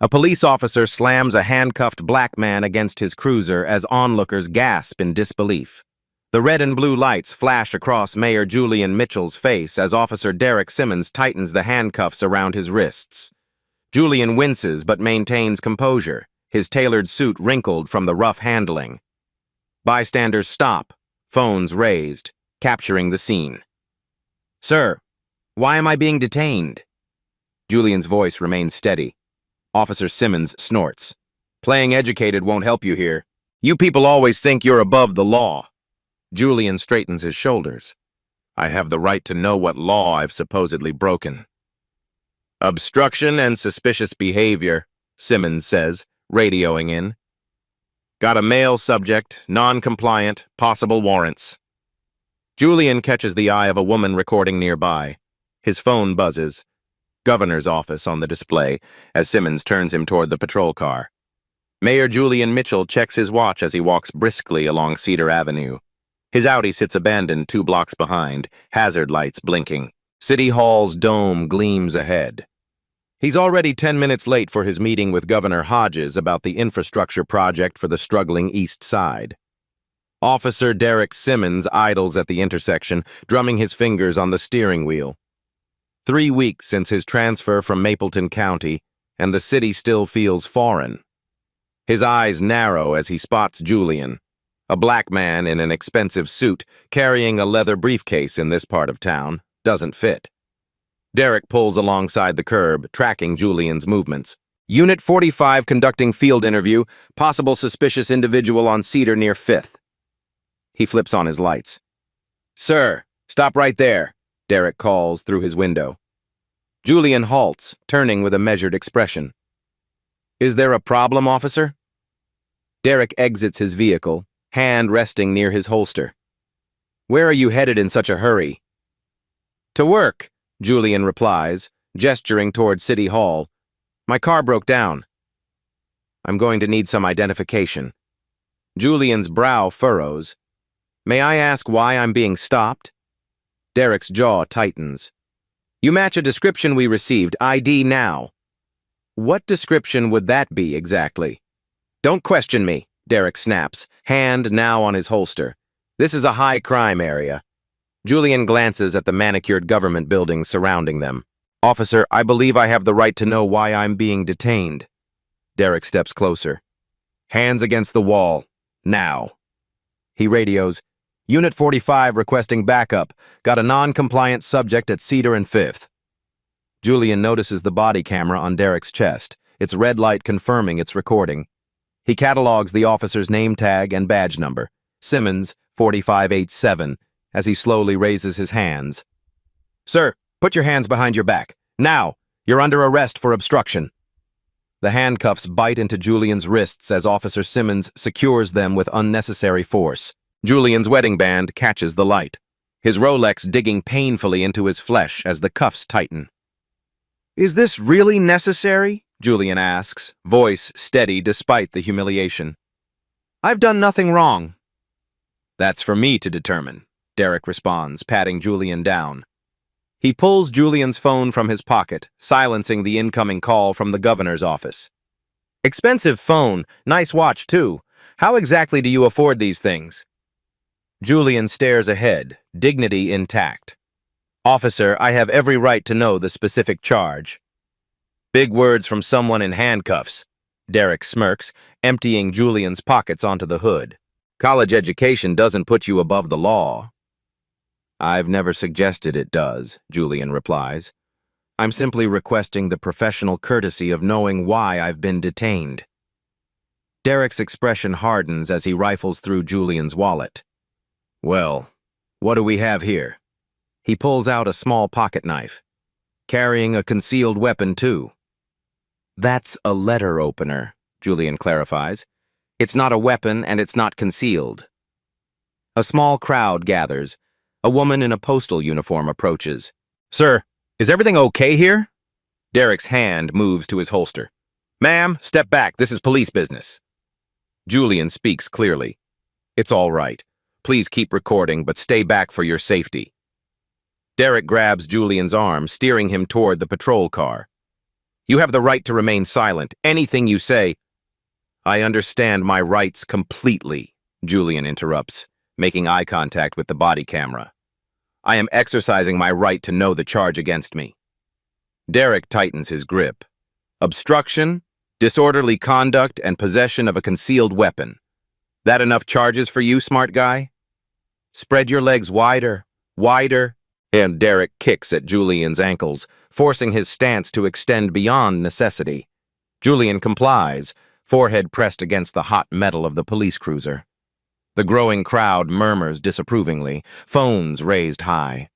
A police officer slams a handcuffed black man against his cruiser as onlookers gasp in disbelief. The red and blue lights flash across Mayor Julian Mitchell's face as Officer Derek Simmons tightens the handcuffs around his wrists. Julian winces but maintains composure, his tailored suit wrinkled from the rough handling. Bystanders stop, phones raised, capturing the scene. "Sir, why am I being detained?" Julian's voice remains steady. Officer Simmons snorts. "Playing educated won't help you here. You people always think you're above the law." Julian straightens his shoulders. "I have the right to know what law I've supposedly broken." "Obstruction and suspicious behavior," Simmons says, radioing in. "Got a male subject, non-compliant, possible warrants." Julian catches the eye of a woman recording nearby. His phone buzzes. Governor's office on the display as Simmons turns him toward the patrol car. Mayor Julian Mitchell checks his watch as he walks briskly along Cedar Avenue. His Audi sits abandoned 2 blocks behind, hazard lights blinking. City Hall's dome gleams ahead. He's already 10 minutes late for his meeting with Governor Hodges about the infrastructure project for the struggling East Side. Officer Derek Simmons idles at the intersection, drumming his fingers on the steering wheel. 3 weeks since his transfer from Mapleton County, and the city still feels foreign. His eyes narrow as he spots Julian, a black man in an expensive suit, carrying a leather briefcase in this part of town, doesn't fit. Derek pulls alongside the curb, tracking Julian's movements. "Unit 45 conducting field interview, possible suspicious individual on Cedar near 5th. He flips on his lights. "Sir, stop right there," Derek calls through his window. Julian halts, turning with a measured expression. "Is there a problem, officer?" Derek exits his vehicle, hand resting near his holster. "Where are you headed in such a hurry?" "To work," Julian replies, gesturing toward City Hall. "My car broke down." "I'm going to need some identification." Julian's brow furrows. "May I ask why I'm being stopped?" Derek's jaw tightens. "You match a description we received, ID now." "What description would that be exactly?" "Don't question me," Derek snaps, hand now on his holster. "This is a high-crime area." Julian glances at the manicured government buildings surrounding them. "Officer, I believe I have the right to know why I'm being detained." Derek steps closer. "Hands against the wall. Now." He radios, "Unit 45 requesting backup. Got a non-compliant subject at Cedar and 5th. Julian notices the body camera on Derek's chest, its red light confirming its recording. He catalogs the officer's name tag and badge number, Simmons 4587, as he slowly raises his hands. "Sir, put your hands behind your back. Now! You're under arrest for obstruction." The handcuffs bite into Julian's wrists as Officer Simmons secures them with unnecessary force. Julian's wedding band catches the light, his Rolex digging painfully into his flesh as the cuffs tighten. "Is this really necessary?" Julian asks, voice steady despite the humiliation. "I've done nothing wrong." "That's for me to determine," Derek responds, patting Julian down. He pulls Julian's phone from his pocket, silencing the incoming call from the governor's office. "Expensive phone, nice watch too. How exactly do you afford these things?" Julian stares ahead, dignity intact. "Officer, I have every right to know the specific charge." "Big words from someone in handcuffs." Derek smirks, emptying Julian's pockets onto the hood. "College education doesn't put you above the law." "I've never suggested it does," Julian replies. "I'm simply requesting the professional courtesy of knowing why I've been detained." Derek's expression hardens as he rifles through Julian's wallet. "Well, what do we have here?" He pulls out a small pocket knife. "Carrying a concealed weapon, too." "That's a letter opener," Julian clarifies. "It's not a weapon and it's not concealed." A small crowd gathers. A woman in a postal uniform approaches. "Sir, is everything okay here?" Derek's hand moves to his holster. "Ma'am, step back. This is police business." Julian speaks clearly. "It's all right. Please keep recording, but stay back for your safety." Derek grabs Julian's arm, steering him toward the patrol car. You have the right to remain silent. Anything you say— I understand my rights completely, Julian interrupts, making eye contact with the body camera. I am exercising my right to know the charge against me. Derek tightens his grip. Obstruction, disorderly conduct, and possession of a concealed weapon. That enough charges for you, smart guy? Spread your legs wider, wider. And Derek kicks at Julian's ankles, forcing his stance to extend beyond necessity. Julian complies, forehead pressed against the hot metal of the police cruiser. The growing crowd murmurs disapprovingly, phones raised high.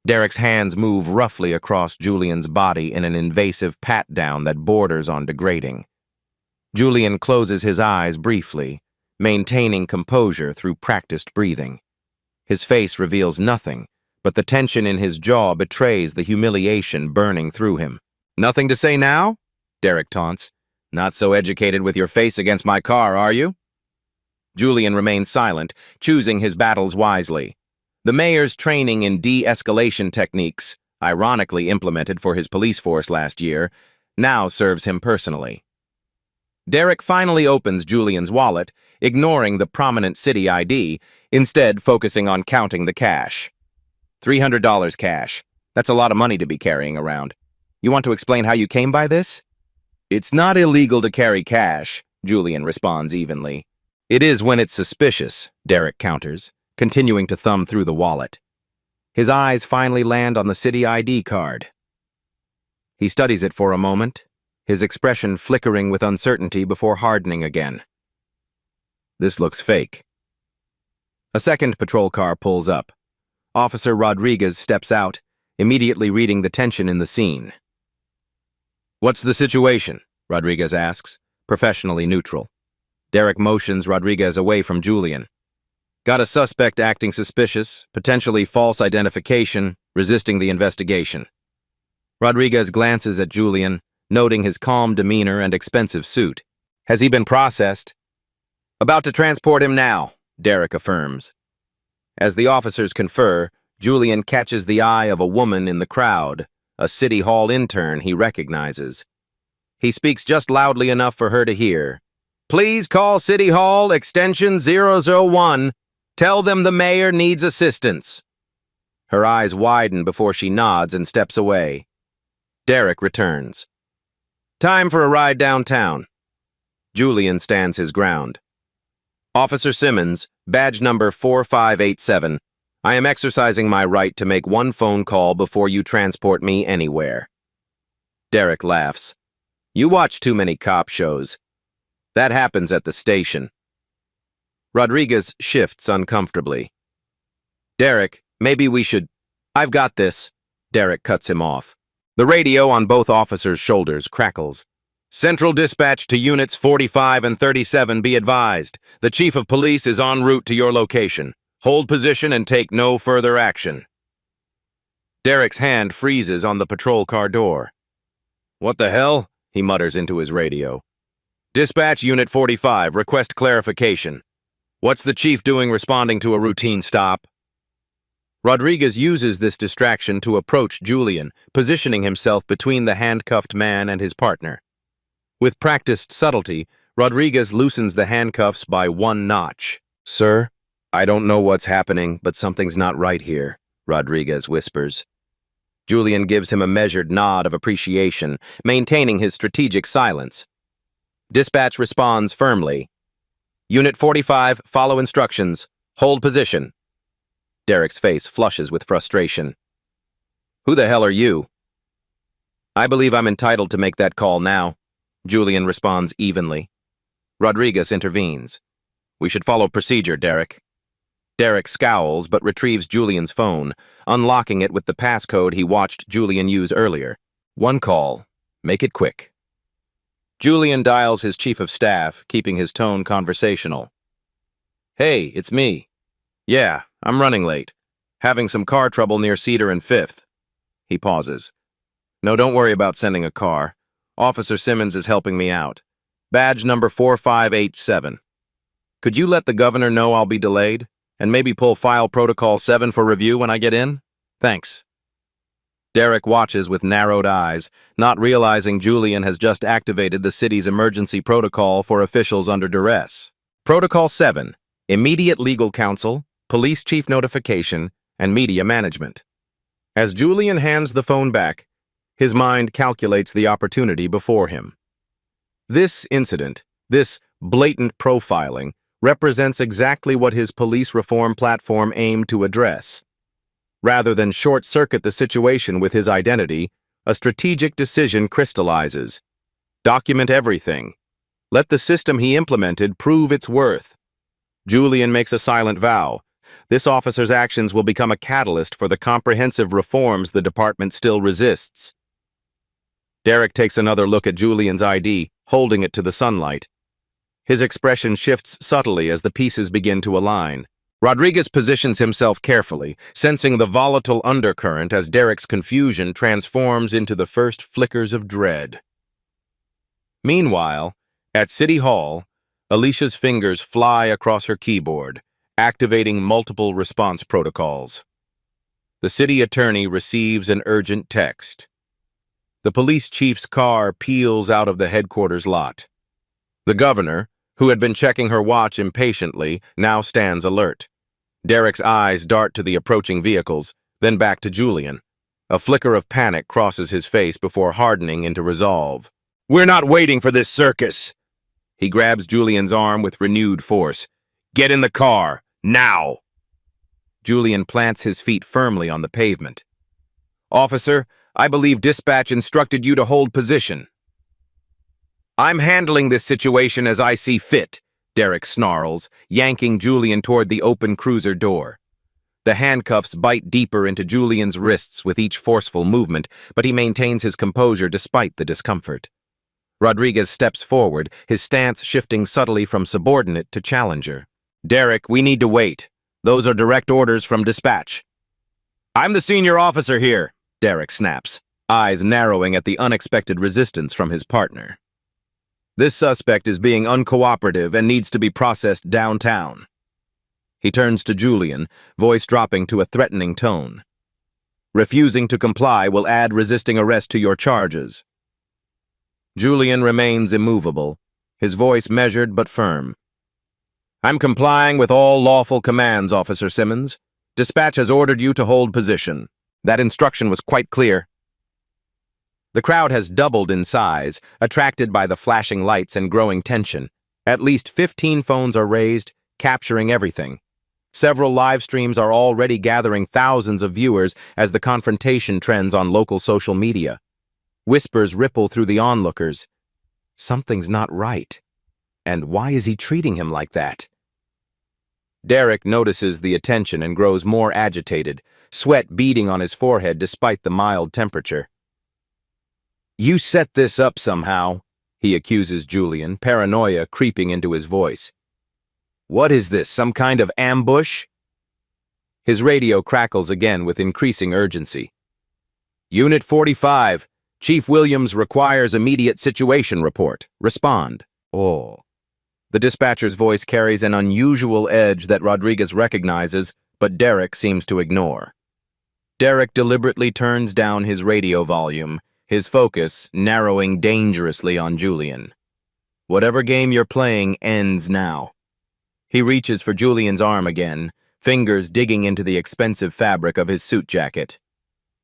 Derek's hands move roughly across Julian's body in an invasive pat-down that borders on degrading. Julian closes his eyes briefly, maintaining composure through practiced breathing. His face reveals nothing, but the tension in his jaw betrays the humiliation burning through him. Nothing to say now? Derek taunts. Not so educated with your face against my car, are you? Julian remains silent, choosing his battles wisely. The mayor's training in de-escalation techniques, ironically implemented for his police force last year, now serves him personally. Derek finally opens Julian's wallet, ignoring the prominent city ID, instead focusing on counting the cash. $300 cash. That's a lot of money to be carrying around. You want to explain how you came by this? It's not illegal to carry cash, Julian responds evenly. It is when it's suspicious, Derek counters, continuing to thumb through the wallet. His eyes finally land on the city ID card. He studies it for a moment, his expression flickering with uncertainty before hardening again. This looks fake. A second patrol car pulls up. Officer Rodriguez steps out, immediately reading the tension in the scene. What's the situation? Rodriguez asks, professionally neutral. Derek motions Rodriguez away from Julian. Got a suspect acting suspicious, potentially false identification, resisting the investigation. Rodriguez glances at Julian, noting his calm demeanor and expensive suit. Has he been processed? About to transport him now, Derek affirms. As the officers confer, Julian catches the eye of a woman in the crowd, a City Hall intern he recognizes. He speaks just loudly enough for her to hear. Please call City Hall, extension 001. Tell them the mayor needs assistance. Her eyes widen before she nods and steps away. Derek returns. Time for a ride downtown. Julian stands his ground. Officer Simmons, badge number 4587. I am exercising my right to make one phone call before you transport me anywhere. Derek laughs. You watch too many cop shows. That happens at the station. Rodriguez shifts uncomfortably. Derek, maybe we should— I've got this. Derek cuts him off. The radio on both officers' shoulders crackles. Central dispatch to units 45 and 37 be advised. The chief of police is en route to your location. Hold position and take no further action. Derek's hand freezes on the patrol car door. What the hell? He mutters into his radio. Dispatch Unit 45, request clarification. What's the chief doing responding to a routine stop? Rodriguez uses this distraction to approach Julian, positioning himself between the handcuffed man and his partner. With practiced subtlety, Rodriguez loosens the handcuffs by one notch. Sir, I don't know what's happening, but something's not right here, Rodriguez whispers. Julian gives him a measured nod of appreciation, maintaining his strategic silence. Dispatch responds firmly. Unit 45, follow instructions. Hold position. Derek's face flushes with frustration. Who the hell are you? I believe I'm entitled to make that call now. Julian responds evenly. Rodriguez intervenes. We should follow procedure, Derek. Derek scowls but retrieves Julian's phone, unlocking it with the passcode he watched Julian use earlier. One call. Make it quick. Julian dials his chief of staff, keeping his tone conversational. Hey, it's me. Yeah, I'm running late. Having some car trouble near Cedar and 5th. He pauses. No, don't worry about sending a car. Officer Simmons is helping me out. Badge number 4587. Could you let the governor know I'll be delayed? And maybe pull file protocol 7 for review when I get in? Thanks. Derek watches with narrowed eyes, not realizing Julian has just activated the city's emergency protocol for officials under duress. Protocol 7, Immediate Legal Counsel, Police Chief Notification, and Media Management. As Julian hands the phone back, his mind calculates the opportunity before him. This incident, this blatant profiling, represents exactly what his police reform platform aimed to address. Rather than short-circuit the situation with his identity, a strategic decision crystallizes. Document everything. Let the system he implemented prove its worth. Julian makes a silent vow. This officer's actions will become a catalyst for the comprehensive reforms the department still resists. Derek takes another look at Julian's ID, holding it to the sunlight. His expression shifts subtly as the pieces begin to align. Rodriguez positions himself carefully, sensing the volatile undercurrent as Derek's confusion transforms into the first flickers of dread. Meanwhile, at City Hall, Alicia's fingers fly across her keyboard, activating multiple response protocols. The city attorney receives an urgent text. The police chief's car peels out of the headquarters lot. The governor, who had been checking her watch impatiently, now stands alert. Derek's eyes dart to the approaching vehicles, then back to Julian. A flicker of panic crosses his face before hardening into resolve. "We're not waiting for this circus!" He grabs Julian's arm with renewed force. "Get in the car, now!" Julian plants his feet firmly on the pavement. "Officer, I believe dispatch instructed you to hold position." "I'm handling this situation as I see fit," Derek snarls, yanking Julian toward the open cruiser door. The handcuffs bite deeper into Julian's wrists with each forceful movement, but he maintains his composure despite the discomfort. Rodriguez steps forward, his stance shifting subtly from subordinate to challenger. "Derek, we need to wait. Those are direct orders from dispatch." "I'm the senior officer here," Derek snaps, eyes narrowing at the unexpected resistance from his partner. "This suspect is being uncooperative and needs to be processed downtown." He turns to Julian, voice dropping to a threatening tone. "Refusing to comply will add resisting arrest to your charges." Julian remains immovable, his voice measured but firm. "I'm complying with all lawful commands, Officer Simmons. Dispatch has ordered you to hold position." That instruction was quite clear. The crowd has doubled in size, attracted by the flashing lights and growing tension. At least 15 phones are raised, capturing everything. Several live streams are already gathering thousands of viewers as the confrontation trends on local social media. Whispers ripple through the onlookers. Something's not right. And why is he treating him like that? Derek notices the attention and grows more agitated, sweat beading on his forehead despite the mild temperature. "You set this up somehow," he accuses Julian, paranoia creeping into his voice. "What is this, some kind of ambush?" His radio crackles again with increasing urgency. "Unit 45, Chief Williams requires immediate situation report. Respond." Oh. The dispatcher's voice carries an unusual edge that Rodriguez recognizes, but Derek seems to ignore. Derek deliberately turns down his radio volume, his focus narrowing dangerously on Julian. Whatever game you're playing ends now. He reaches for Julian's arm again, fingers digging into the expensive fabric of his suit jacket.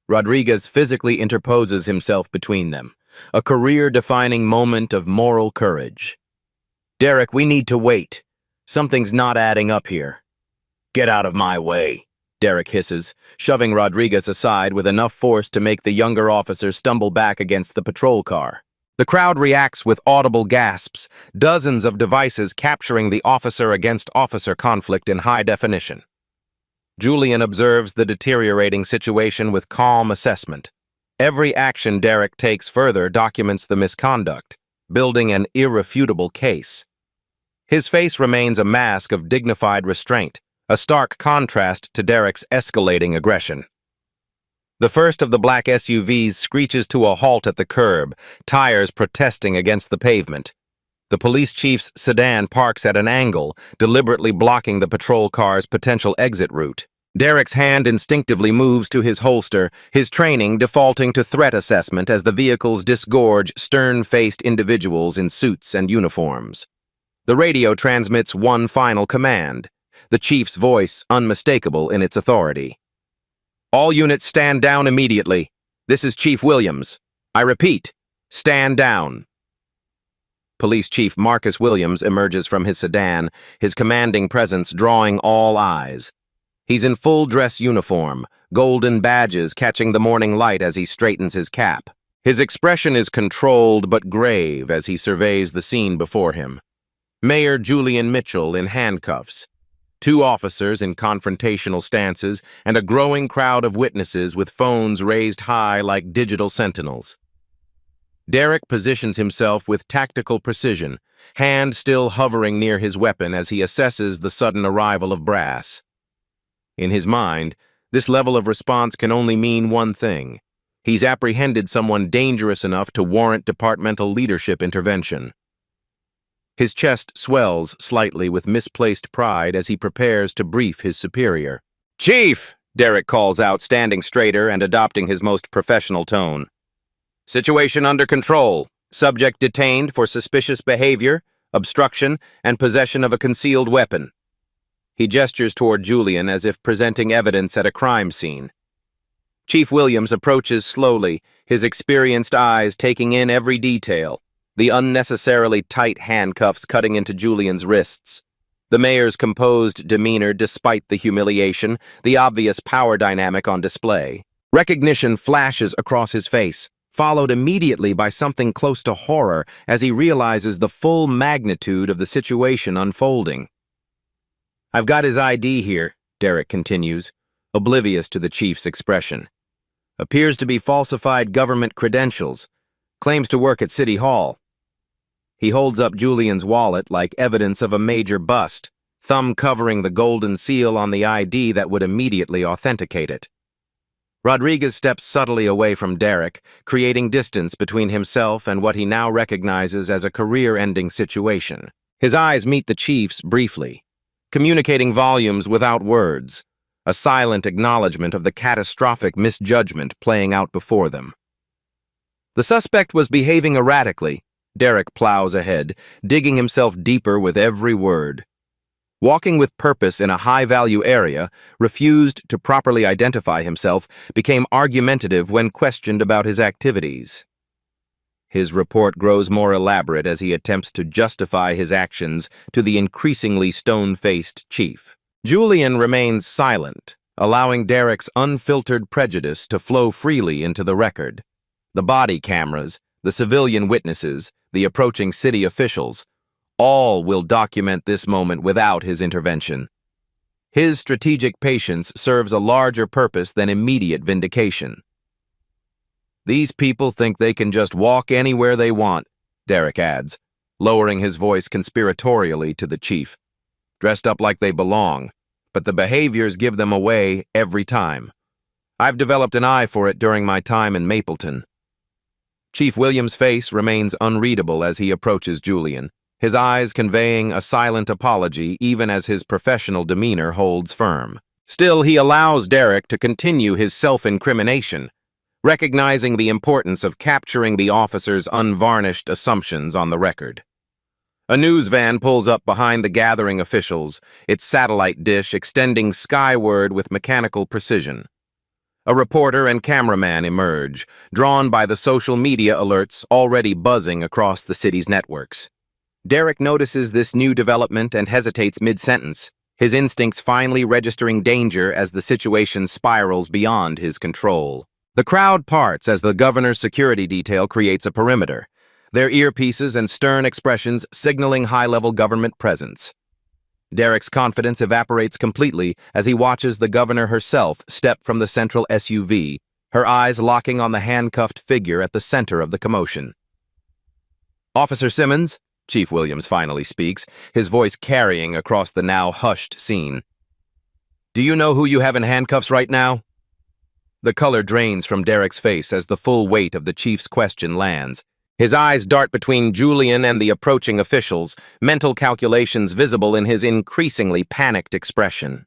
Rodriguez physically interposes himself between them, a career-defining moment of moral courage. "Derek, we need to wait. Something's not adding up here." "Get out of my way," Derek hisses, shoving Rodriguez aside with enough force to make the younger officer stumble back against the patrol car. The crowd reacts with audible gasps, dozens of devices capturing the officer-against-officer conflict in high definition. Julian observes the deteriorating situation with calm assessment. Every action Derek takes further documents the misconduct, building an irrefutable case. His face remains a mask of dignified restraint, a stark contrast to Derek's escalating aggression. The first of the black SUVs screeches to a halt at the curb, tires protesting against the pavement. The police chief's sedan parks at an angle, deliberately blocking the patrol car's potential exit route. Derek's hand instinctively moves to his holster, his training defaulting to threat assessment as the vehicles disgorge stern-faced individuals in suits and uniforms. The radio transmits one final command, the chief's voice unmistakable in its authority. "All units stand down immediately. This is Chief Williams. I repeat, stand down." Police Chief Marcus Williams emerges from his sedan, his commanding presence drawing all eyes. He's in full dress uniform, golden badges catching the morning light as he straightens his cap. His expression is controlled but grave as he surveys the scene before him. Mayor Julian Mitchell in handcuffs, two officers in confrontational stances, and a growing crowd of witnesses with phones raised high like digital sentinels. Derek positions himself with tactical precision, hand still hovering near his weapon as he assesses the sudden arrival of brass. In his mind, this level of response can only mean one thing. He's apprehended someone dangerous enough to warrant departmental leadership intervention. His chest swells slightly with misplaced pride as he prepares to brief his superior. "Chief!" Derek calls out, standing straighter and adopting his most professional tone. "Situation under control. Subject detained for suspicious behavior, obstruction, and possession of a concealed weapon." He gestures toward Julian as if presenting evidence at a crime scene. Chief Williams approaches slowly, his experienced eyes taking in every detail, the unnecessarily tight handcuffs cutting into Julian's wrists, the mayor's composed demeanor despite the humiliation, the obvious power dynamic on display. Recognition flashes across his face, followed immediately by something close to horror as he realizes the full magnitude of the situation unfolding. "I've got his ID here," Derek continues, oblivious to the chief's expression. "Appears to be falsified government credentials. Claims to work at City Hall." He holds up Julian's wallet like evidence of a major bust, thumb covering the golden seal on the ID that would immediately authenticate it. Rodriguez steps subtly away from Derek, creating distance between himself and what he now recognizes as a career-ending situation. His eyes meet the chief's briefly, communicating volumes without words, a silent acknowledgement of the catastrophic misjudgment playing out before them. The suspect was behaving erratically. Derek plows ahead, digging himself deeper with every word. Walking with purpose in a high-value area, refused to properly identify himself, became argumentative when questioned about his activities. His report grows more elaborate as he attempts to justify his actions to the increasingly stone-faced chief. Julian remains silent, allowing Derek's unfiltered prejudice to flow freely into the record. The body cameras, the civilian witnesses, the approaching city officials, all will document this moment without his intervention. His strategic patience serves a larger purpose than immediate vindication. "These people think they can just walk anywhere they want," Derek adds, lowering his voice conspiratorially to the chief. "Dressed up like they belong, but the behaviors give them away every time. I've developed an eye for it during my time in Mapleton." Chief Williams' face remains unreadable as he approaches Julian, his eyes conveying a silent apology even as his professional demeanor holds firm. Still, he allows Derek to continue his self-incrimination, recognizing the importance of capturing the officer's unvarnished assumptions on the record. A news van pulls up behind the gathering officials, its satellite dish extending skyward with mechanical precision. A reporter and cameraman emerge, drawn by the social media alerts already buzzing across the city's networks. Derek notices this new development and hesitates mid-sentence, his instincts finally registering danger as the situation spirals beyond his control. The crowd parts as the governor's security detail creates a perimeter, their earpieces and stern expressions signaling high-level government presence. Derek's confidence evaporates completely as he watches the governor herself step from the central SUV, her eyes locking on the handcuffed figure at the center of the commotion. "Officer Simmons," Chief Williams finally speaks, his voice carrying across the now hushed scene. "Do you know who you have in handcuffs right now?" The color drains from Derek's face as the full weight of the chief's question lands. His eyes dart between Julian and the approaching officials, mental calculations visible in his increasingly panicked expression.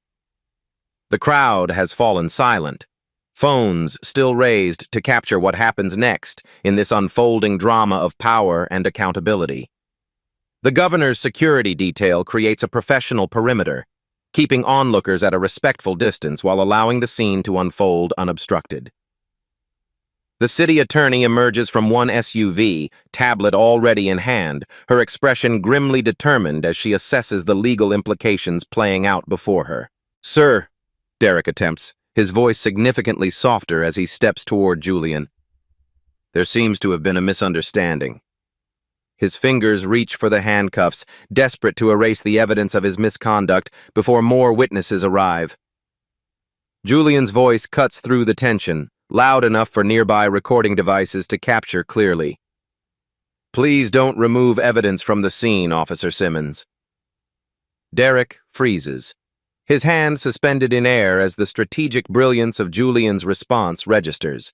The crowd has fallen silent, phones still raised to capture what happens next in this unfolding drama of power and accountability. The governor's security detail creates a professional perimeter, keeping onlookers at a respectful distance while allowing the scene to unfold unobstructed. The city attorney emerges from one SUV, tablet already in hand, her expression grimly determined as she assesses the legal implications playing out before her. "Sir," Derek attempts, his voice significantly softer as he steps toward Julian. "There seems to have been a misunderstanding." His fingers reach for the handcuffs, desperate to erase the evidence of his misconduct before more witnesses arrive. Julian's voice cuts through the tension, loud enough for nearby recording devices to capture clearly. "Please don't remove evidence from the scene, Officer Simmons." Derek freezes, his hand suspended in air as the strategic brilliance of Julian's response registers.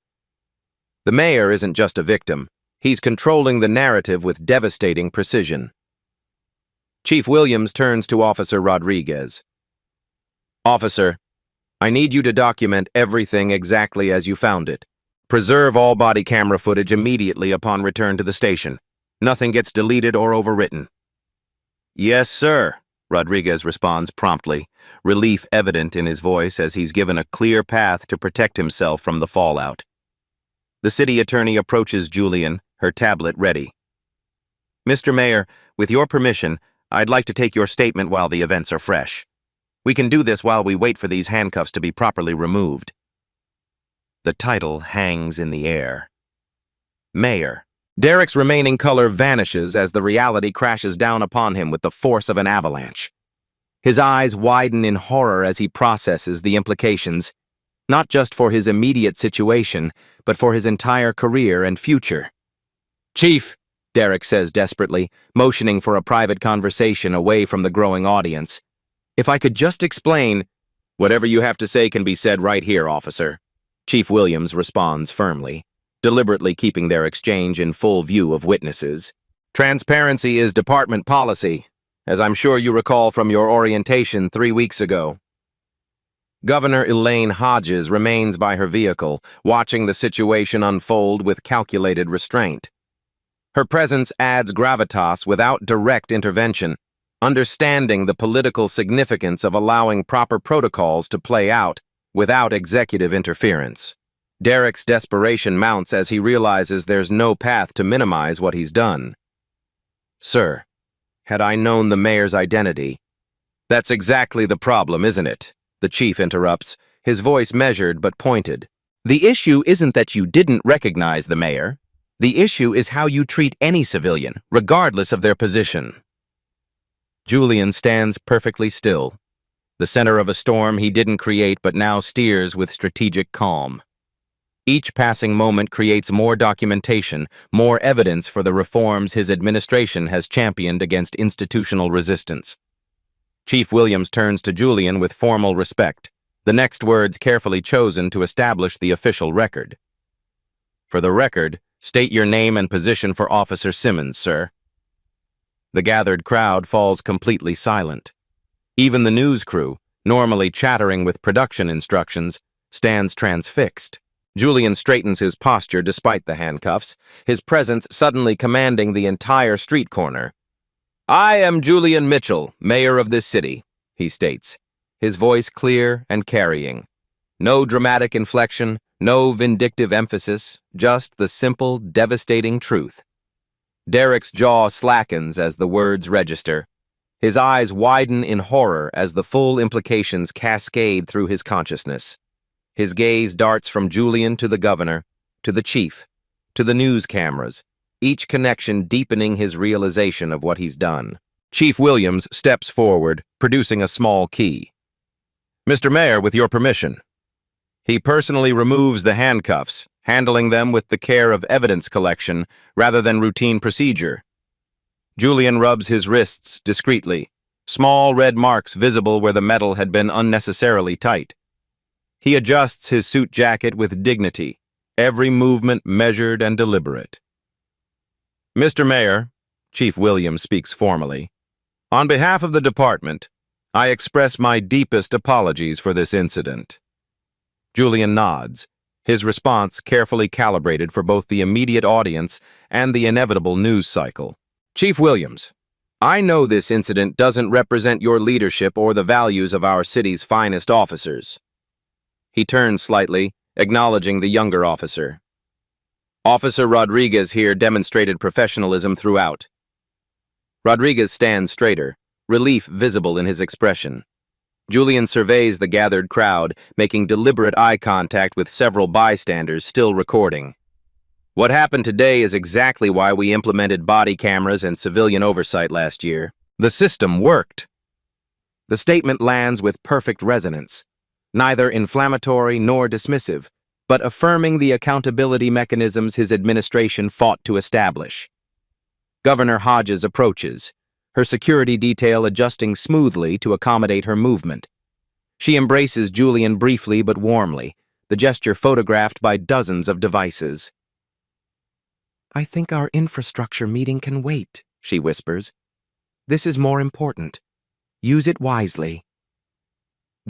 The mayor isn't just a victim. He's controlling the narrative with devastating precision. Chief Williams turns to Officer Rodriguez. "Officer, I need you to document everything exactly as you found it. Preserve all body camera footage immediately upon return to the station. Nothing gets deleted or overwritten." "Yes, sir," Rodriguez responds promptly, relief evident in his voice as he's given a clear path to protect himself from the fallout. The city attorney approaches Julian, her tablet ready. "Mr. Mayor, with your permission, I'd like to take your statement while the events are fresh. We can do this while we wait for these handcuffs to be properly removed." The title hangs in the air. Mayor. Derek's remaining color vanishes as the reality crashes down upon him with the force of an avalanche. His eyes widen in horror as he processes the implications, not just for his immediate situation, but for his entire career and future. "Chief," Derek says desperately, motioning for a private conversation away from the growing audience. "If I could just explain—" "Whatever you have to say can be said right here, officer," Chief Williams responds firmly, deliberately keeping their exchange in full view of witnesses. "Transparency is department policy, as I'm sure you recall from your orientation 3 weeks ago." Governor Elaine Hodges remains by her vehicle, watching the situation unfold with calculated restraint. Her presence adds gravitas without direct intervention, understanding the political significance of allowing proper protocols to play out without executive interference. Derek's desperation mounts as he realizes there's no path to minimize what he's done. "Sir, had I known the mayor's identity—" "That's exactly the problem, isn't it?" the chief interrupts, his voice measured but pointed. "The issue isn't that you didn't recognize the mayor. The issue is how you treat any civilian, regardless of their position." Julian stands perfectly still, the center of a storm he didn't create but now steers with strategic calm. Each passing moment creates more documentation, more evidence for the reforms his administration has championed against institutional resistance. Chief Williams turns to Julian with formal respect, the next words carefully chosen to establish the official record. "For the record, state your name and position for Officer Simmons, sir." The gathered crowd falls completely silent. Even the news crew, normally chattering with production instructions, stands transfixed. Julian straightens his posture despite the handcuffs, his presence suddenly commanding the entire street corner. "I am Julian Mitchell, mayor of this city," he states, his voice clear and carrying. No dramatic inflection, no vindictive emphasis, just the simple, devastating truth. Derek's jaw slackens as the words register. His eyes widen in horror as the full implications cascade through his consciousness. His gaze darts from Julian to the governor, to the chief, to the news cameras, each connection deepening his realization of what he's done. Chief Williams steps forward, producing a small key. "Mr. Mayor, with your permission." He personally removes the handcuffs, handling them with the care of evidence collection rather than routine procedure. Julian rubs his wrists discreetly, small red marks visible where the metal had been unnecessarily tight. He adjusts his suit jacket with dignity, every movement measured and deliberate. "Mr. Mayor," Chief Williams speaks formally, "on behalf of the department, I express my deepest apologies for this incident. Julian nods, his response carefully calibrated for both the immediate audience and the inevitable news cycle. Chief Williams, I know this incident doesn't represent your leadership or the values of our city's finest officers. He turns slightly, acknowledging the younger officer. Officer Rodriguez here demonstrated professionalism throughout. Rodriguez stands straighter, relief visible in his expression. Julian surveys the gathered crowd, making deliberate eye contact with several bystanders still recording. What happened today is exactly why we implemented body cameras and civilian oversight last year. The system worked. The statement lands with perfect resonance, neither inflammatory nor dismissive, but affirming the accountability mechanisms his administration fought to establish. Governor Hodges approaches, her security detail adjusting smoothly to accommodate her movement. She embraces Julian briefly but warmly, the gesture photographed by dozens of devices. "I think our infrastructure meeting can wait," she whispers. "This is more important. Use it wisely."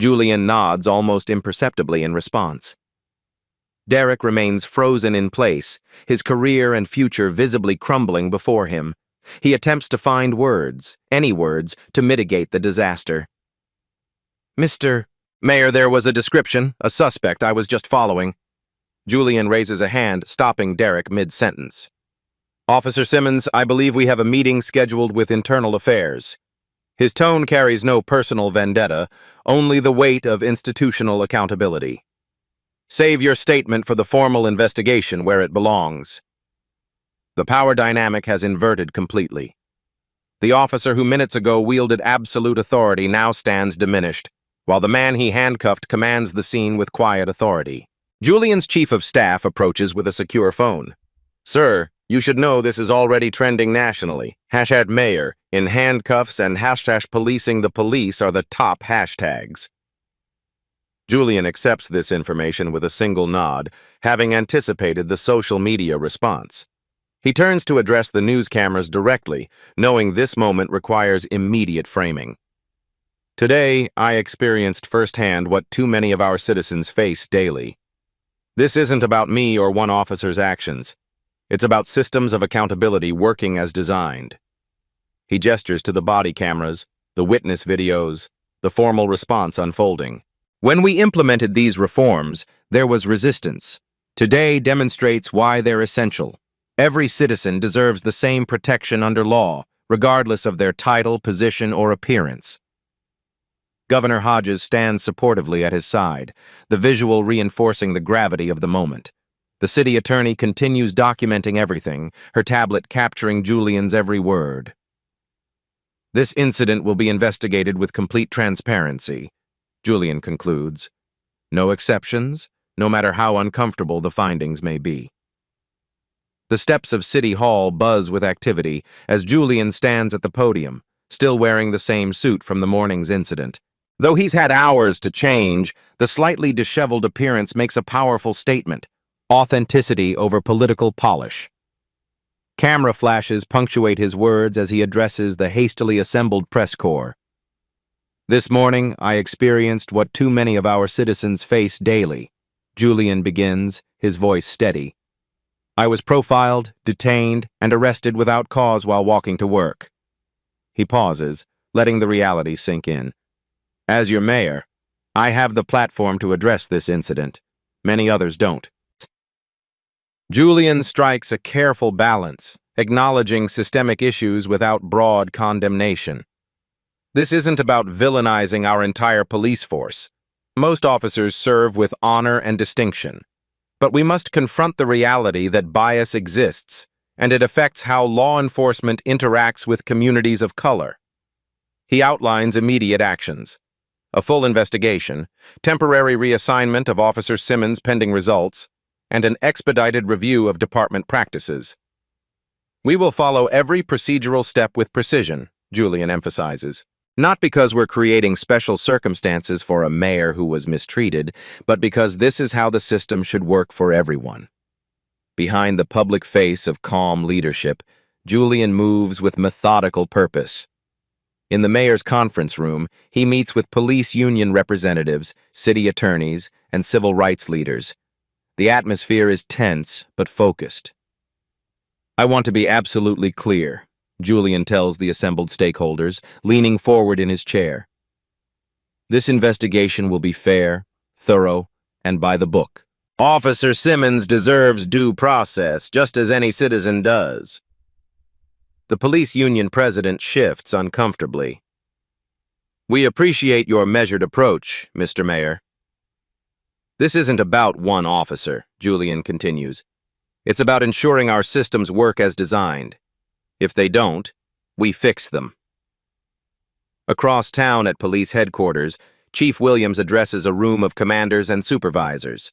Julian nods almost imperceptibly in response. Derek remains frozen in place, his career and future visibly crumbling before him. He attempts to find words, any words, to mitigate the disaster. "Mr. Mayor, there was a description, a suspect I was just following." Julian raises a hand, stopping Derek mid-sentence. "Officer Simmons, I believe we have a meeting scheduled with Internal Affairs." His tone carries no personal vendetta, only the weight of institutional accountability. "Save your statement for the formal investigation where it belongs." The power dynamic has inverted completely. The officer who minutes ago wielded absolute authority now stands diminished, while the man he handcuffed commands the scene with quiet authority. Julian's chief of staff approaches with a secure phone. "Sir, you should know this is already trending nationally. #mayor, in handcuffs and #policing the police are the top hashtags." Julian accepts this information with a single nod, having anticipated the social media response. He turns to address the news cameras directly, knowing this moment requires immediate framing. Today, I experienced firsthand what too many of our citizens face daily. This isn't about me or one officer's actions. It's about systems of accountability working as designed. He gestures to the body cameras, the witness videos, the formal response unfolding. When we implemented these reforms, there was resistance. Today demonstrates why they're essential. Every citizen deserves the same protection under law, regardless of their title, position, or appearance. Governor Hodges stands supportively at his side, the visual reinforcing the gravity of the moment. The city attorney continues documenting everything, her tablet capturing Julian's every word. "This incident will be investigated with complete transparency," Julian concludes. "No exceptions, no matter how uncomfortable the findings may be." The steps of City Hall buzz with activity as Julian stands at the podium, still wearing the same suit from the morning's incident. Though he's had hours to change, the slightly disheveled appearance makes a powerful statement: authenticity over political polish. Camera flashes punctuate his words as he addresses the hastily assembled press corps. "This morning, I experienced what too many of our citizens face daily," Julian begins, his voice steady. "I was profiled, detained, and arrested without cause while walking to work." He pauses, letting the reality sink in. "As your mayor, I have the platform to address this incident. Many others don't." Julian strikes a careful balance, acknowledging systemic issues without broad condemnation. This isn't about villainizing our entire police force. Most officers serve with honor and distinction. But we must confront the reality that bias exists, and it affects how law enforcement interacts with communities of color. He outlines immediate actions: a full investigation, temporary reassignment of Officer Simmons pending results, and an expedited review of department practices. "We will follow every procedural step with precision," Julian emphasizes. "Not because we're creating special circumstances for a mayor who was mistreated, but because this is how the system should work for everyone." Behind the public face of calm leadership, Julian moves with methodical purpose. In the mayor's conference room, he meets with police union representatives, city attorneys, and civil rights leaders. The atmosphere is tense but focused. "I want to be absolutely clear," Julian tells the assembled stakeholders, leaning forward in his chair. "This investigation will be fair, thorough, and by the book. Officer Simmons deserves due process, just as any citizen does." The police union president shifts uncomfortably. "We appreciate your measured approach, Mr. Mayor." "This isn't about one officer," Julian continues. "It's about ensuring our systems work as designed. If they don't, we fix them." Across town at police headquarters, Chief Williams addresses a room of commanders and supervisors.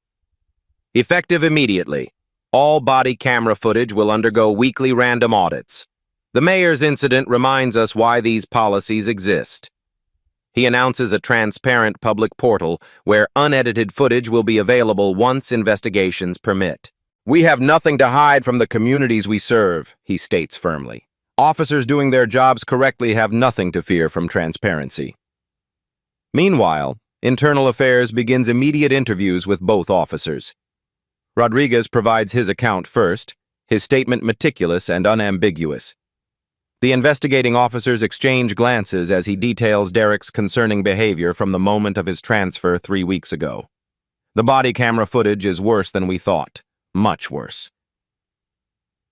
"Effective immediately, all body camera footage will undergo weekly random audits. The mayor's incident reminds us why these policies exist." He announces a transparent public portal where unedited footage will be available once investigations permit. "We have nothing to hide from the communities we serve," he states firmly. "Officers doing their jobs correctly have nothing to fear from transparency." Meanwhile, Internal Affairs begins immediate interviews with both officers. Rodriguez provides his account first, his statement meticulous and unambiguous. The investigating officers exchange glances as he details Derek's concerning behavior from the moment of his transfer 3 weeks ago. "The body camera footage is worse than we thought, much worse."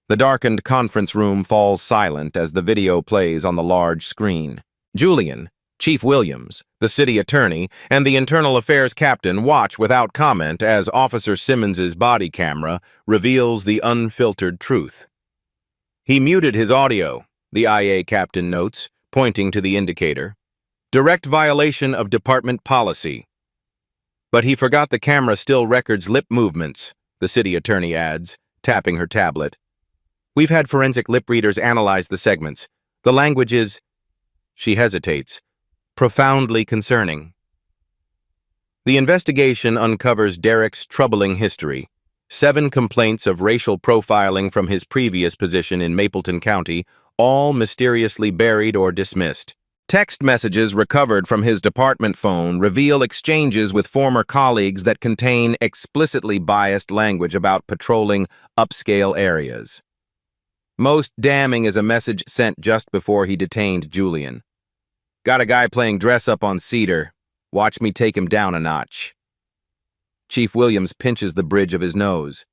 The darkened conference room falls silent as the video plays on the large screen. Julian, Chief Williams, the city attorney, and the Internal Affairs captain watch without comment as Officer Simmons's body camera reveals the unfiltered truth. "He muted his audio," the IA captain notes, pointing to the indicator. "Direct violation of department policy." "But he forgot the camera still records lip movements," the city attorney adds, tapping her tablet. "We've had forensic lip readers analyze the segments. The language is—" She hesitates. "Profoundly concerning." The investigation uncovers Derek's troubling history. 7 complaints of racial profiling from his previous position in Mapleton County, all mysteriously buried or dismissed. Text messages recovered from his department phone reveal exchanges with former colleagues that contain explicitly biased language about patrolling upscale areas. Most damning is a message sent just before he detained Julian. "Got a guy playing dress-up on Cedar. Watch me take him down a notch." Chief Williams pinches the bridge of his nose.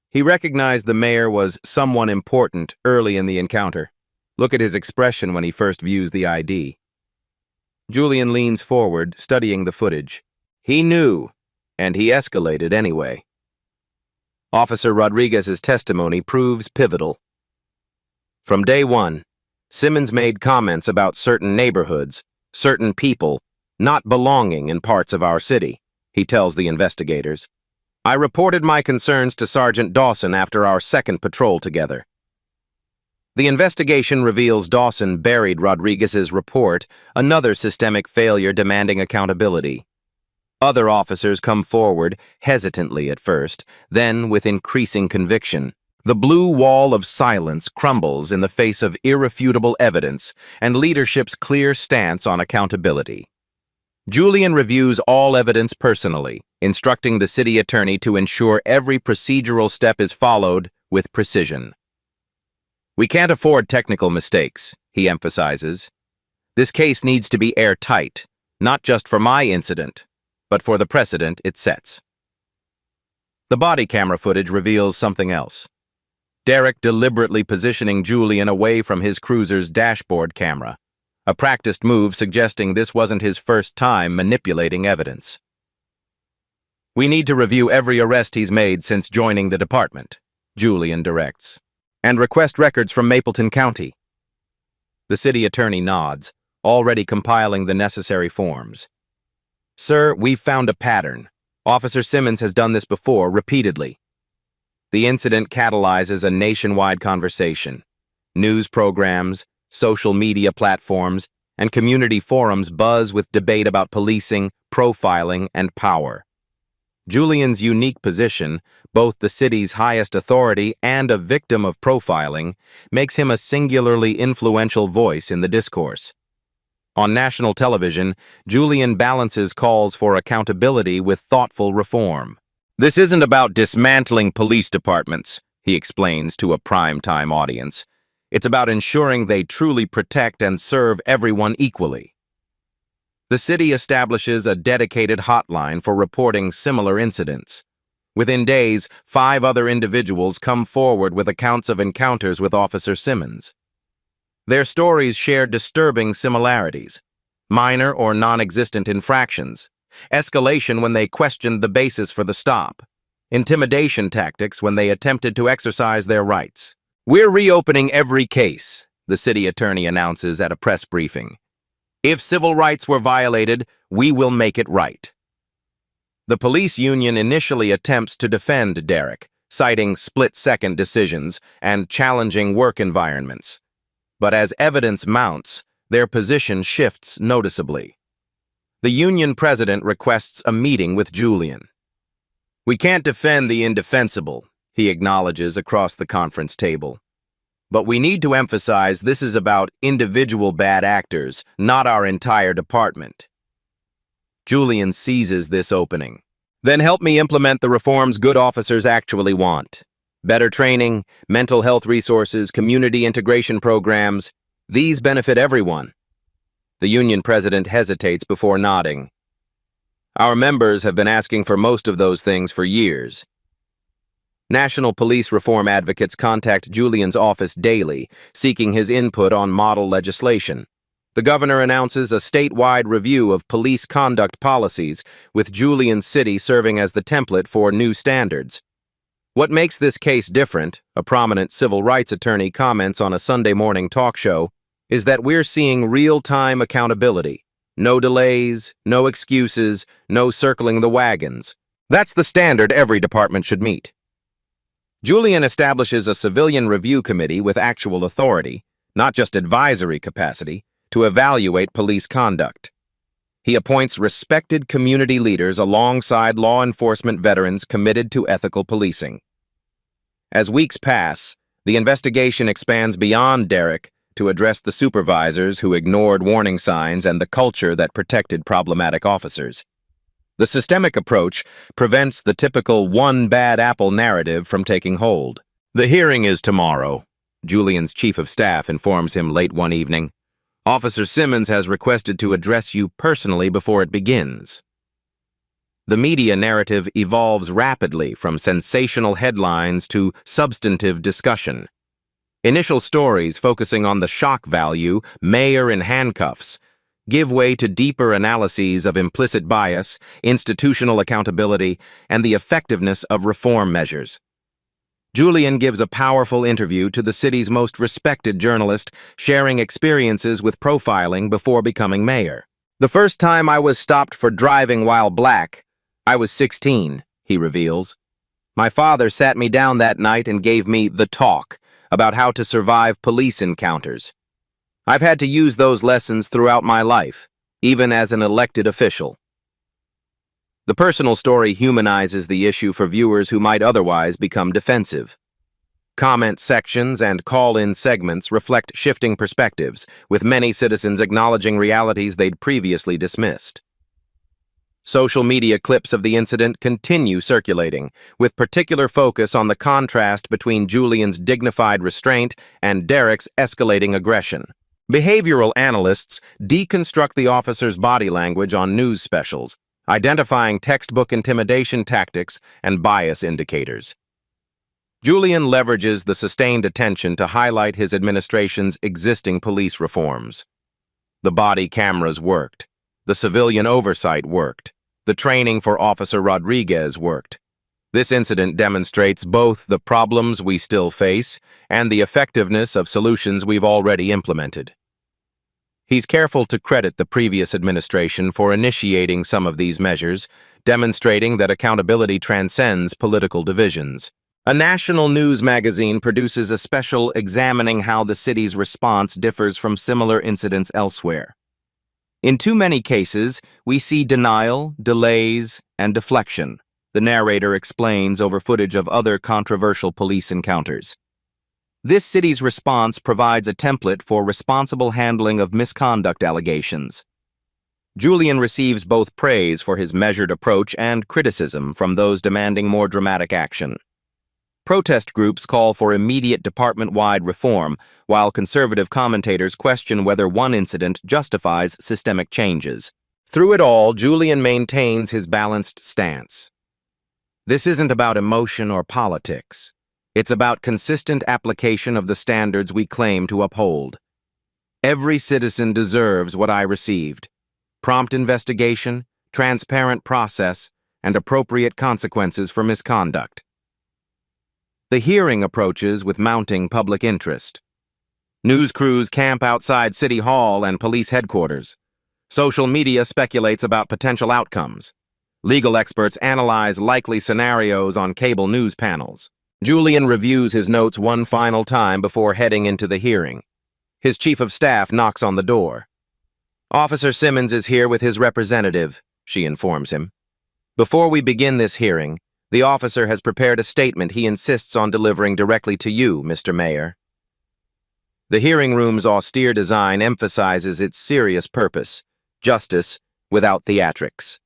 He recognized the mayor was someone important early in the encounter. Look at his expression when he first views the ID. Julian leans forward, studying the footage. He knew, and he escalated anyway. Officer Rodriguez's testimony proves pivotal. From day one, Simmons made comments about certain neighborhoods, certain people, not belonging in parts of our city, he tells the investigators. "I reported my concerns to Sergeant Dawson after our second patrol together." The investigation reveals Dawson buried Rodriguez's report, another systemic failure demanding accountability. Other officers come forward, hesitantly at first, then with increasing conviction. The blue wall of silence crumbles in the face of irrefutable evidence and leadership's clear stance on accountability. Julian reviews all evidence personally, instructing the city attorney to ensure every procedural step is followed with precision. "We can't afford technical mistakes," he emphasizes. "This case needs to be airtight, not just for my incident, but for the precedent it sets." The body camera footage reveals something else. Derek deliberately positioning Julian away from his cruiser's dashboard camera, a practiced move suggesting this wasn't his first time manipulating evidence. "We need to review every arrest he's made since joining the department," Julian directs, "and request records from Mapleton County." The city attorney nods, already compiling the necessary forms. "Sir, we've found a pattern. Officer Simmons has done this before, repeatedly." The incident catalyzes a nationwide conversation. News programs, social media platforms, and community forums buzz with debate about policing, profiling, and power. Julian's unique position, both the city's highest authority and a victim of profiling, makes him a singularly influential voice in the discourse. On national television, Julian balances calls for accountability with thoughtful reform. This isn't about dismantling police departments, he explains to a prime-time audience. It's about ensuring they truly protect and serve everyone equally. The city establishes a dedicated hotline for reporting similar incidents. Within days, 5 other individuals come forward with accounts of encounters with Officer Simmons. Their stories share disturbing similarities: minor or non-existent infractions, escalation when they questioned the basis for the stop, intimidation tactics when they attempted to exercise their rights. "We're reopening every case," the city attorney announces at a press briefing. "If civil rights were violated, we will make it right." The police union initially attempts to defend Derek, citing split-second decisions and challenging work environments. But as evidence mounts, their position shifts noticeably. The union president requests a meeting with Julian. "We can't defend the indefensible," he acknowledges across the conference table. "But we need to emphasize this is about individual bad actors, not our entire department." Julian seizes this opening. "Then help me implement the reforms good officers actually want. Better training, mental health resources, community integration programs. These benefit everyone." The union president hesitates before nodding. "Our members have been asking for most of those things for years." National police reform advocates contact Julian's office daily, seeking his input on model legislation. The governor announces a statewide review of police conduct policies, with Julian's city serving as the template for new standards. What makes this case different, a prominent civil rights attorney comments on a Sunday morning talk show, is that we're seeing real-time accountability. No delays, no excuses, no circling the wagons. That's the standard every department should meet. Julian establishes a civilian review committee with actual authority, not just advisory capacity, to evaluate police conduct. He appoints respected community leaders alongside law enforcement veterans committed to ethical policing. As weeks pass, the investigation expands beyond Derek to address the supervisors who ignored warning signs and the culture that protected problematic officers. The systemic approach prevents the typical one bad apple narrative from taking hold. "The hearing is tomorrow," Julian's chief of staff informs him late one evening. "Officer Simmons has requested to address you personally before it begins." The media narrative evolves rapidly from sensational headlines to substantive discussion. Initial stories focusing on the shock value, "mayor in handcuffs," give way to deeper analyses of implicit bias, institutional accountability, and the effectiveness of reform measures. Julian gives a powerful interview to the city's most respected journalist, sharing experiences with profiling before becoming mayor. "The first time I was stopped for driving while black, I was 16, he reveals. "My father sat me down that night and gave me the talk about how to survive police encounters. I've had to use those lessons throughout my life, even as an elected official." The personal story humanizes the issue for viewers who might otherwise become defensive. Comment sections and call-in segments reflect shifting perspectives, with many citizens acknowledging realities they'd previously dismissed. Social media clips of the incident continue circulating, with particular focus on the contrast between Julian's dignified restraint and Derek's escalating aggression. Behavioral analysts deconstruct the officer's body language on news specials, identifying textbook intimidation tactics and bias indicators. Julian leverages the sustained attention to highlight his administration's existing police reforms. The body cameras worked. The civilian oversight worked. The training for Officer Rodriguez worked. This incident demonstrates both the problems we still face and the effectiveness of solutions we've already implemented. He's careful to credit the previous administration for initiating some of these measures, demonstrating that accountability transcends political divisions. A national news magazine produces a special examining how the city's response differs from similar incidents elsewhere. In too many cases, we see denial, delays, and deflection, the narrator explains over footage of other controversial police encounters. This city's response provides a template for responsible handling of misconduct allegations. Julian receives both praise for his measured approach and criticism from those demanding more dramatic action. Protest groups call for immediate department-wide reform, while conservative commentators question whether one incident justifies systemic changes. Through it all, Julian maintains his balanced stance. This isn't about emotion or politics. It's about consistent application of the standards we claim to uphold. Every citizen deserves what I received: prompt investigation, transparent process, and appropriate consequences for misconduct. The hearing approaches with mounting public interest. News crews camp outside City Hall and police headquarters. Social media speculates about potential outcomes. Legal experts analyze likely scenarios on cable news panels. Julian reviews his notes one final time before heading into the hearing. His chief of staff knocks on the door. "Officer Simmons is here with his representative," she informs him. "Before we begin this hearing, the officer has prepared a statement he insists on delivering directly to you, Mr. Mayor." The hearing room's austere design emphasizes its serious purpose: justice without theatrics.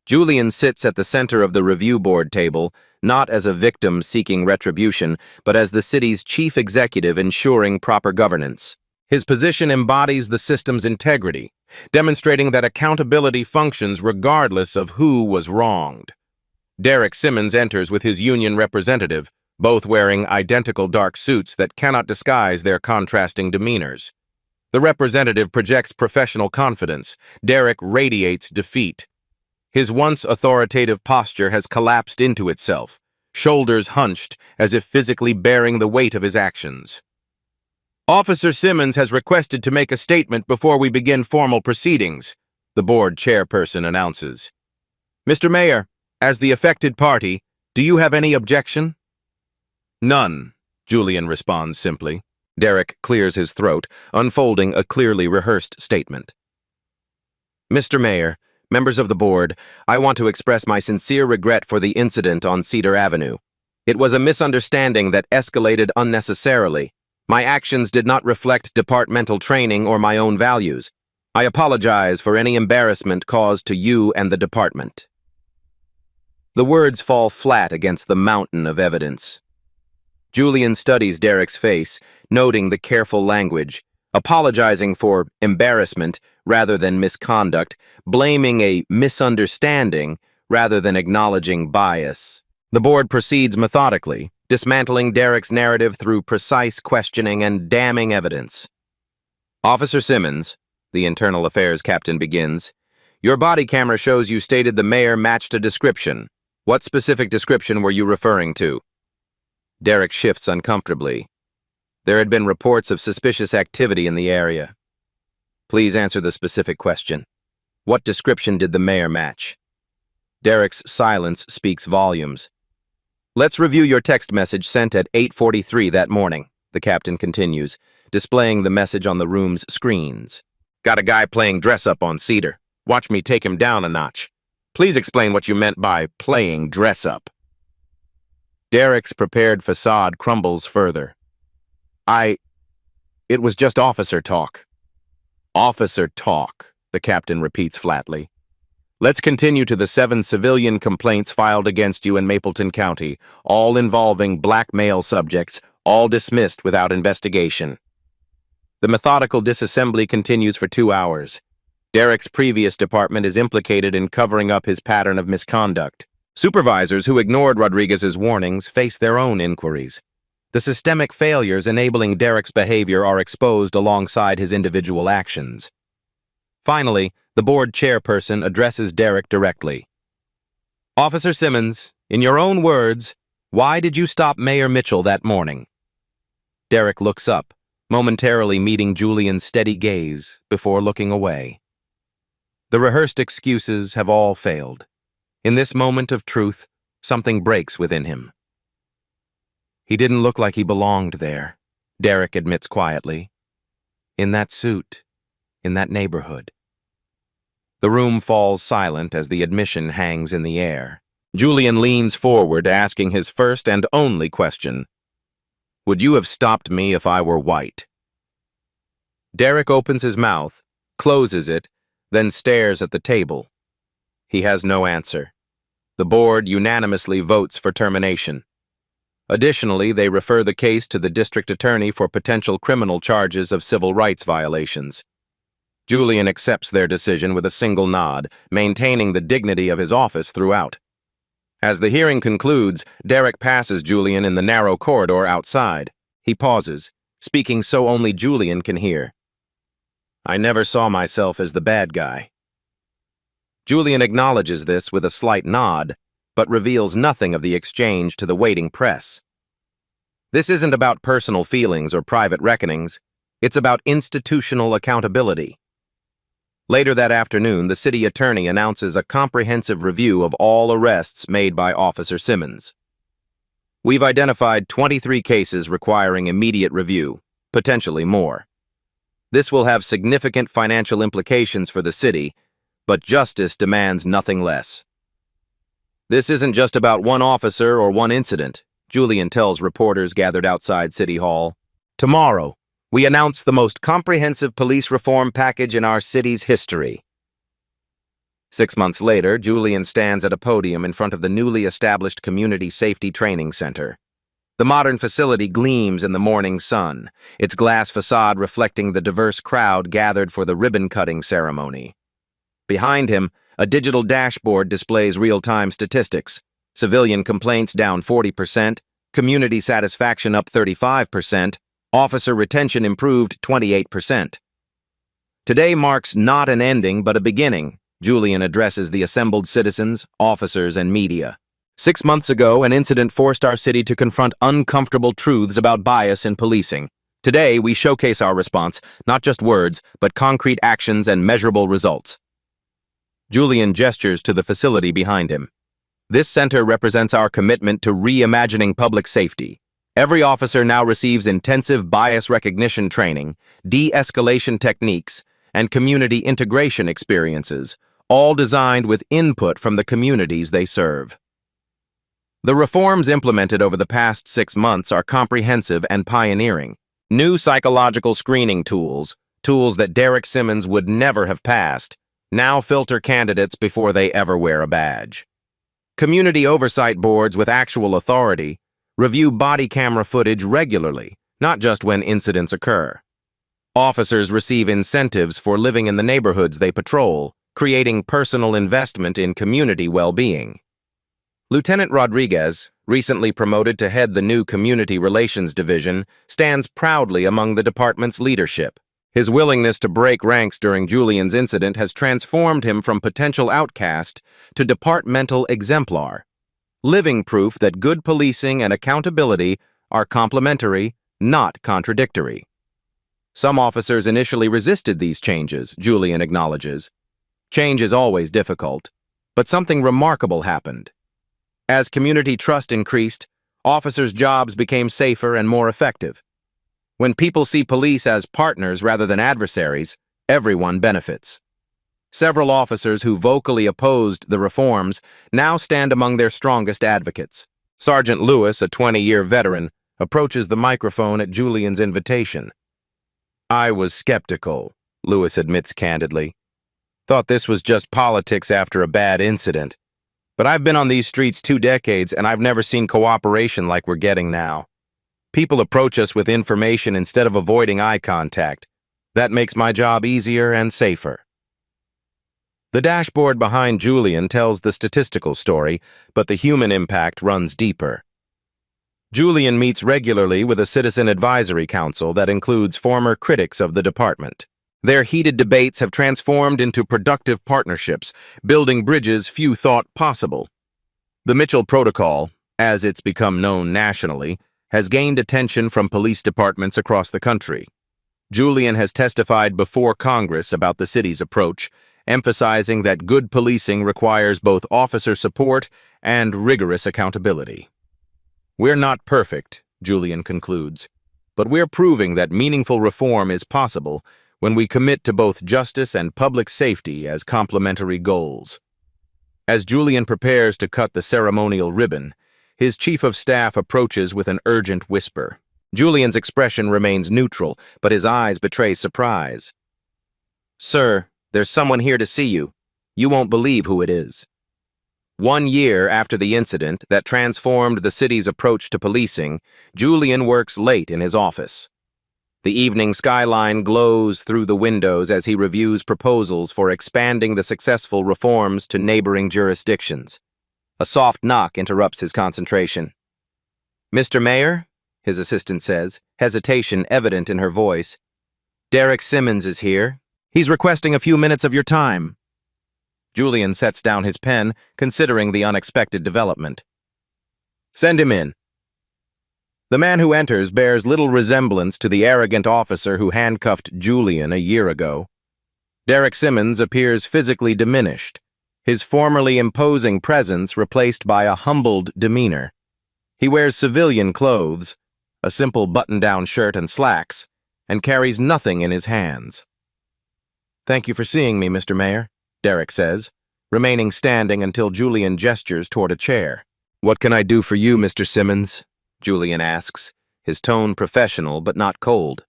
Julian sits at the center of the review board table, not as a victim seeking retribution, but as the city's chief executive ensuring proper governance. His position embodies the system's integrity, demonstrating that accountability functions regardless of who was wronged. Derek Simmons enters with his union representative, both wearing identical dark suits that cannot disguise their contrasting demeanors. The representative projects professional confidence. Derek radiates defeat. His once authoritative posture has collapsed into itself, shoulders hunched as if physically bearing the weight of his actions. "Officer Simmons has requested to make a statement before we begin formal proceedings," the board chairperson announces. "Mr. Mayor, as the affected party, do you have any objection?" "None," Julian responds simply. Derek clears his throat, unfolding a clearly rehearsed statement. "Mr. Mayor, members of the board, I want to express my sincere regret for the incident on Cedar Avenue. It was a misunderstanding that escalated unnecessarily. My actions did not reflect departmental training or my own values. I apologize for any embarrassment caused to you and the department." The words fall flat against the mountain of evidence. Julian studies Derek's face, noting the careful language, apologizing for embarrassment rather than misconduct, blaming a misunderstanding rather than acknowledging bias. The board proceeds methodically, dismantling Derek's narrative through precise questioning and damning evidence. "Officer Simmons," the internal affairs captain begins, "your body camera shows you stated the mayor matched a description. What specific description were you referring to?" Derek shifts uncomfortably. There had been reports of suspicious activity in the area. "Please answer the specific question. What description did the mayor match?" Derek's silence speaks volumes. "Let's review your text message sent at 8:43 that morning," the captain continues, displaying the message on the room's screens. "Got a guy playing dress-up on Cedar. Watch me take him down a notch. Please explain what you meant by playing dress-up." Derek's prepared facade crumbles further. It was just officer talk." "Officer talk," the captain repeats flatly. "Let's continue to the 7 civilian complaints filed against you in Mapleton County, all involving black male subjects, all dismissed without investigation." The methodical disassembly continues for 2 hours. Derek's previous department is implicated in covering up his pattern of misconduct. Supervisors who ignored Rodriguez's warnings face their own inquiries. The systemic failures enabling Derek's behavior are exposed alongside his individual actions. Finally, the board chairperson addresses Derek directly. "Officer Simmons, in your own words, why did you stop Mayor Mitchell that morning?" Derek looks up, momentarily meeting Julian's steady gaze before looking away. The rehearsed excuses have all failed. In this moment of truth, something breaks within him. "He didn't look like he belonged there," Derek admits quietly. "In that suit, in that neighborhood." The room falls silent as the admission hangs in the air. Julian leans forward, asking his first and only question. Would you have stopped me if I were white? Derek opens his mouth, closes it, then stares at the table. He has no answer. The board unanimously votes for termination. Additionally, they refer the case to the district attorney for potential criminal charges of civil rights violations. Julian accepts their decision with a single nod, maintaining the dignity of his office throughout. As the hearing concludes, Derek passes Julian in the narrow corridor outside. He pauses, speaking so only Julian can hear. I never saw myself as the bad guy. Julian acknowledges this with a slight nod, but reveals nothing of the exchange to the waiting press. This isn't about personal feelings or private reckonings. It's about institutional accountability. Later that afternoon, the city attorney announces a comprehensive review of all arrests made by Officer Simmons. We've identified 23 cases requiring immediate review, potentially more. This will have significant financial implications for the city, but justice demands nothing less. This isn't just about one officer or one incident, Julian tells reporters gathered outside City Hall. Tomorrow, we announce the most comprehensive police reform package in our city's history. 6 months later, Julian stands at a podium in front of the newly established Community Safety Training Center. The modern facility gleams in the morning sun, its glass facade reflecting the diverse crowd gathered for the ribbon-cutting ceremony. Behind him, a digital dashboard displays real-time statistics. Civilian complaints down 40%, community satisfaction up 35%, officer retention improved 28%. Today marks not an ending but a beginning, Julian addresses the assembled citizens, officers, and media. 6 months ago, an incident forced our city to confront uncomfortable truths about bias in policing. Today, we showcase our response, not just words, but concrete actions and measurable results. Julian gestures to the facility behind him. This center represents our commitment to reimagining public safety. Every officer now receives intensive bias recognition training, de-escalation techniques, and community integration experiences, all designed with input from the communities they serve. The reforms implemented over the past 6 months are comprehensive and pioneering. New psychological screening tools that Derek Simmons would never have passed, now filter candidates before they ever wear a badge. Community oversight boards with actual authority review body camera footage regularly, not just when incidents occur. Officers receive incentives for living in the neighborhoods they patrol, creating personal investment in community well-being. Lieutenant Rodriguez, recently promoted to head the new Community Relations Division, stands proudly among the department's leadership. His willingness to break ranks during Julian's incident has transformed him from potential outcast to departmental exemplar, living proof that good policing and accountability are complementary, not contradictory. Some officers initially resisted these changes, Julian acknowledges. Change is always difficult, but something remarkable happened. As community trust increased, officers' jobs became safer and more effective. When people see police as partners rather than adversaries, everyone benefits. Several officers who vocally opposed the reforms now stand among their strongest advocates. Sergeant Lewis, a 20-year veteran, approaches the microphone at Julian's invitation. I was skeptical, Lewis admits candidly. Thought this was just politics after a bad incident. But I've been on these streets 2 decades and I've never seen cooperation like we're getting now. People approach us with information instead of avoiding eye contact. That makes my job easier and safer. The dashboard behind Julian tells the statistical story, but the human impact runs deeper. Julian meets regularly with a citizen advisory council that includes former critics of the department. Their heated debates have transformed into productive partnerships, building bridges few thought possible. The Mitchell Protocol, as it's become known nationally, has gained attention from police departments across the country. Julian has testified before Congress about the city's approach, emphasizing that good policing requires both officer support and rigorous accountability. We're not perfect, Julian concludes, but we're proving that meaningful reform is possible when we commit to both justice and public safety as complementary goals. As Julian prepares to cut the ceremonial ribbon, his chief of staff approaches with an urgent whisper. Julian's expression remains neutral, but his eyes betray surprise. "Sir, there's someone here to see you. You won't believe who it is." 1 year after the incident that transformed the city's approach to policing, Julian works late in his office. The evening skyline glows through the windows as he reviews proposals for expanding the successful reforms to neighboring jurisdictions. A soft knock interrupts his concentration. "Mr. Mayor," his assistant says, hesitation evident in her voice. "Derek Simmons is here. He's requesting a few minutes of your time." Julian sets down his pen, considering the unexpected development. "Send him in." The man who enters bears little resemblance to the arrogant officer who handcuffed Julian a year ago. Derek Simmons appears physically diminished, his formerly imposing presence replaced by a humbled demeanor. He wears civilian clothes, a simple button-down shirt and slacks, and carries nothing in his hands. "Thank you for seeing me, Mr. Mayor," Derek says, remaining standing until Julian gestures toward a chair. "What can I do for you, Mr. Simmons?" Julian asks, his tone professional but not cold.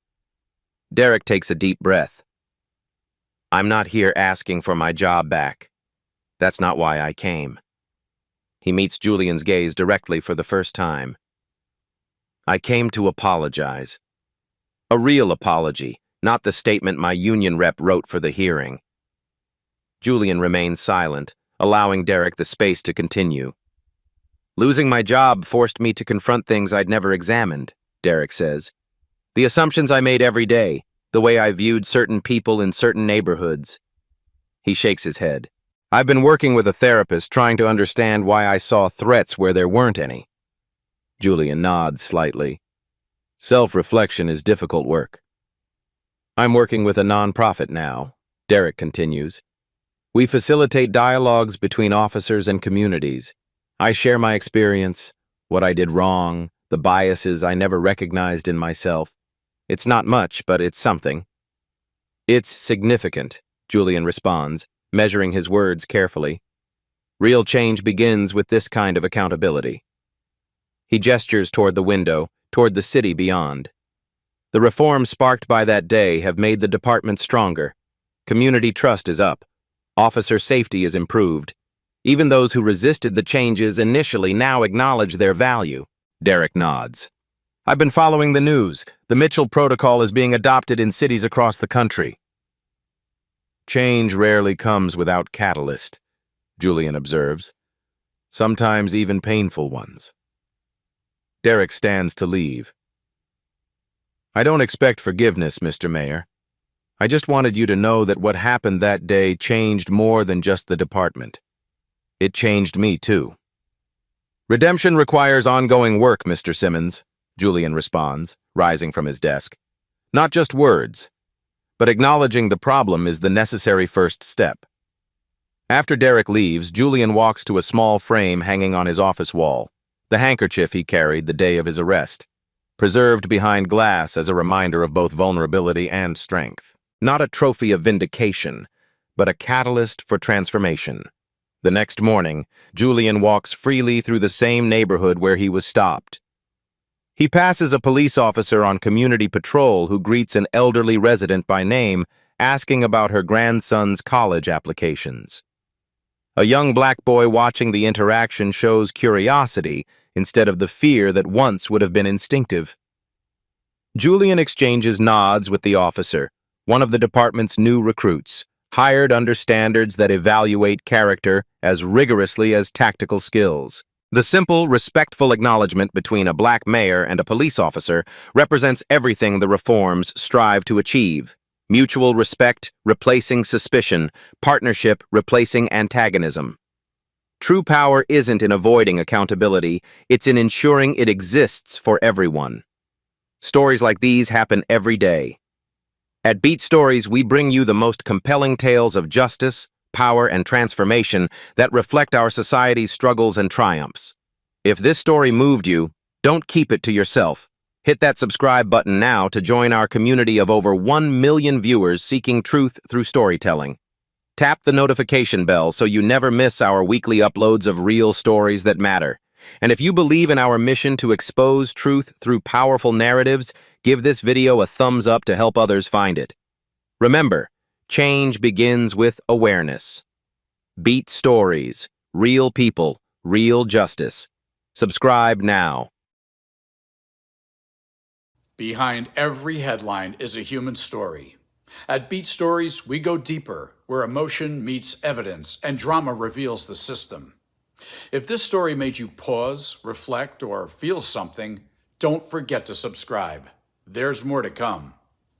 Derek takes a deep breath. "I'm not here asking for my job back. That's not why I came." He meets Julian's gaze directly for the first time. "I came to apologize. A real apology, not the statement my union rep wrote for the hearing." Julian remains silent, allowing Derek the space to continue. "Losing my job forced me to confront things I'd never examined," Derek says. "The assumptions I made every day, the way I viewed certain people in certain neighborhoods." He shakes his head. "I've been working with a therapist trying to understand why I saw threats where there weren't any." Julian nods slightly. "Self-reflection is difficult work." "I'm working with a nonprofit now," Derek continues. "We facilitate dialogues between officers and communities. I share my experience, what I did wrong, the biases I never recognized in myself. It's not much, but it's something." "It's significant," Julian responds, measuring his words carefully. "Real change begins with this kind of accountability." He gestures toward the window, toward the city beyond. The reforms sparked by that day have made the department stronger. Community trust is up. Officer safety is improved. Even those who resisted the changes initially now acknowledge their value. Derek nods. "I've been following the news. The Mitchell Protocol is being adopted in cities across the country." "Change rarely comes without catalyst," Julian observes. "Sometimes even painful ones." Derek stands to leave. "I don't expect forgiveness, Mr. Mayor. I just wanted you to know that what happened that day changed more than just the department. It changed me, too." "Redemption requires ongoing work, Mr. Simmons," Julian responds, rising from his desk. "Not just words, but acknowledging the problem is the necessary first step." After Derek leaves, Julian walks to a small frame hanging on his office wall, the handkerchief he carried the day of his arrest, preserved behind glass as a reminder of both vulnerability and strength. Not a trophy of vindication, but a catalyst for transformation. The next morning, Julian walks freely through the same neighborhood where he was stopped. He passes a police officer on community patrol who greets an elderly resident by name, asking about her grandson's college applications. A young black boy watching the interaction shows curiosity instead of the fear that once would have been instinctive. Julian exchanges nods with the officer, one of the department's new recruits, hired under standards that evaluate character as rigorously as tactical skills. The simple, respectful acknowledgement between a black mayor and a police officer represents everything the reforms strive to achieve. Mutual respect replacing suspicion, partnership replacing antagonism. True power isn't in avoiding accountability, it's in ensuring it exists for everyone. Stories like these happen every day. At Beat Stories, we bring you the most compelling tales of justice, power, and transformation that reflect our society's struggles and triumphs. If this story moved you, don't keep it to yourself. Hit that subscribe button now to join our community of over 1 million viewers seeking truth through storytelling. Tap the notification bell so you never miss our weekly uploads of real stories that matter. And if you believe in our mission to expose truth through powerful narratives, give this video a thumbs up to help others find it. Remember, change begins with awareness. Beat stories, real people, real justice. Subscribe now. Behind every headline is a human story. At Beat Stories, we go deeper, where emotion meets evidence and drama reveals the system. If this story made you pause, reflect, or feel something, don't forget to subscribe. There's more to come.